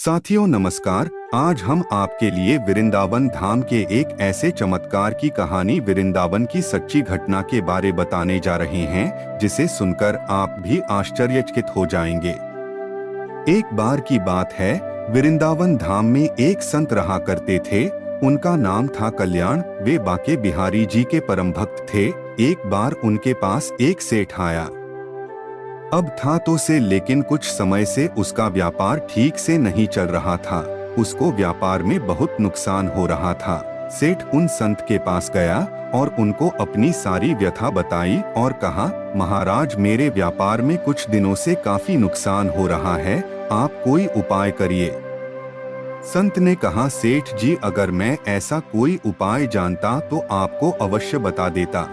साथियों नमस्कार। आज हम आपके लिए वृंदावन धाम के एक ऐसे चमत्कार की कहानी, वृंदावन की सच्ची घटना के बारे बताने जा रहे हैं जिसे सुनकर आप भी आश्चर्यचकित हो जाएंगे। एक बार की बात है, वृंदावन धाम में एक संत रहा करते थे। उनका नाम था कल्याण। वे बाके बिहारी जी के परम भक्त थे। एक बार उनके पास एक सेठ आया। अब था तो से, लेकिन कुछ समय से उसका व्यापार ठीक से नहीं चल रहा था। उसको व्यापार में बहुत नुकसान हो रहा था। सेठ उन संत के पास गया और उनको अपनी सारी व्यथा बताई और कहा, महाराज, मेरे व्यापार में कुछ दिनों से काफी नुकसान हो रहा है, आप कोई उपाय करिए। संत ने कहा, सेठ जी, अगर मैं ऐसा कोई उपाय जानता तो आपको अवश्य बता देता,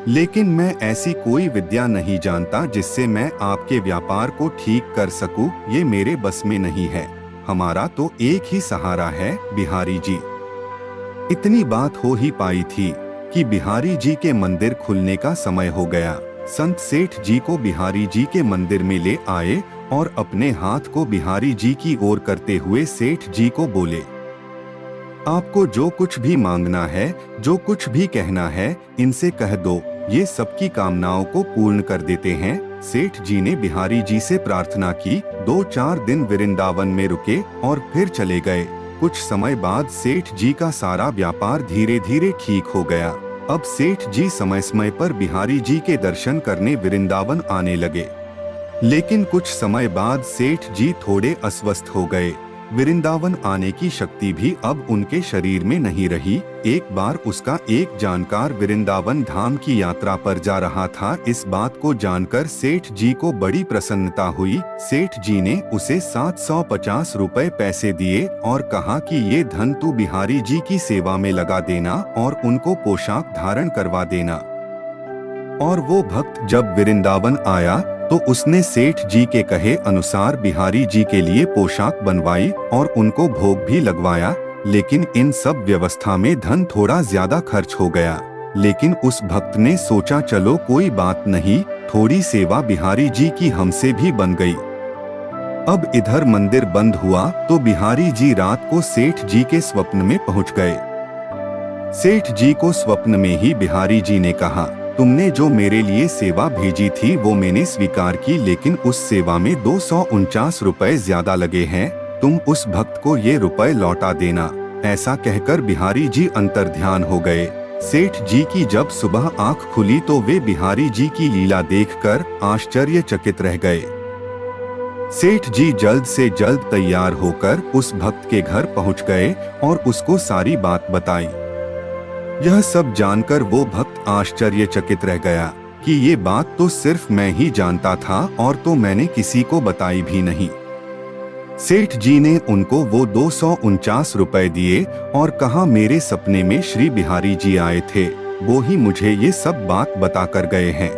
लेकिन मैं ऐसी कोई विद्या नहीं जानता जिससे मैं आपके व्यापार को ठीक कर सकूं। ये मेरे बस में नहीं है। हमारा तो एक ही सहारा है, बिहारी जी। इतनी बात हो ही पाई थी कि बिहारी जी के मंदिर खुलने का समय हो गया। संत सेठ जी को बिहारी जी के मंदिर में ले आए और अपने हाथ को बिहारी जी की ओर करते हुए सेठ जी को बोले, आपको जो कुछ भी मांगना है, जो कुछ भी कहना है, इनसे कह दो, ये सबकी कामनाओं को पूर्ण कर देते हैं। सेठ जी ने बिहारी जी से प्रार्थना की। 2-4 दिन वृंदावन में रुके और फिर चले गए। कुछ समय बाद सेठ जी का सारा व्यापार धीरे धीरे ठीक हो गया। अब सेठ जी समय समय पर बिहारी जी के दर्शन करने वृंदावन आने लगे, लेकिन कुछ समय बाद सेठ जी थोड़े अस्वस्थ हो गए। वृंदावन आने की शक्ति भी अब उनके शरीर में नहीं रही। एक बार उसका एक जानकार वृंदावन धाम की यात्रा पर जा रहा था। इस बात को जानकर सेठ जी को बड़ी प्रसन्नता हुई। सेठ जी ने उसे 750 रुपए पैसे दिए और कहा कि ये धन तू बिहारी जी की सेवा में लगा देना और उनको पोशाक धारण करवा देना। और वो भक्त जब वृंदावन आया तो उसने सेठ जी के कहे अनुसार बिहारी जी के लिए पोशाक बनवाई और उनको भोग भी लगवाया। लेकिन इन सब व्यवस्था में धन थोड़ा ज्यादा खर्च हो गया। लेकिन उस भक्त ने सोचा, चलो कोई बात नहीं, थोड़ी सेवा बिहारी जी की हमसे भी बन गई। अब इधर मंदिर बंद हुआ तो बिहारी जी रात को सेठ जी के स्वप्न में पहुंच गए। सेठ जी को स्वप्न में ही बिहारी जी ने कहा, तुमने जो मेरे लिए सेवा भेजी थी वो मैंने स्वीकार की, लेकिन उस सेवा में 249 रुपए ज्यादा लगे हैं। तुम उस भक्त को ये रुपए लौटा देना। ऐसा कहकर बिहारी जी अंतर्ध्यान हो गए। सेठ जी की जब सुबह आंख खुली तो वे बिहारी जी की लीला देखकर आश्चर्यचकित रह गए। सेठ जी जल्द से जल्द तैयार होकर उस भक्त के घर पहुंच गए और उसको सारी बात बताई। यह सब जानकर वो भक्त आश्चर्यचकित रह गया कि ये बात तो सिर्फ मैं ही जानता था और तो मैंने किसी को बताई भी नहीं। सेठ जी ने उनको वो 249 रुपए दिए और कहा, मेरे सपने में श्री बिहारी जी आए थे, वो ही मुझे ये सब बात बताकर गए हैं।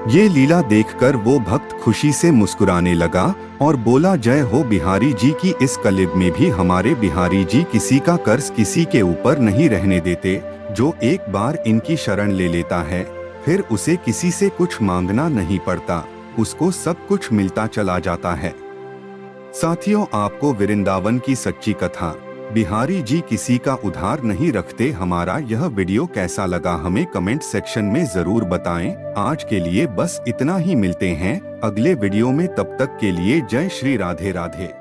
ये लीला देखकर वो भक्त खुशी से मुस्कुराने लगा और बोला, जय हो बिहारी जी की। इस कलयुग में भी हमारे बिहारी जी किसी का कर्ज किसी के ऊपर नहीं रहने देते। जो एक बार इनकी शरण ले लेता है फिर उसे किसी से कुछ मांगना नहीं पड़ता, उसको सब कुछ मिलता चला जाता है। साथियों, आपको वृंदावन की सच्ची कथा, बिहारी जी किसी का उधार नहीं रखते, हमारा यह वीडियो कैसा लगा हमें कमेंट सेक्शन में जरूर बताएं। आज के लिए बस इतना ही, मिलते हैं अगले वीडियो में। तब तक के लिए जय श्री राधे राधे।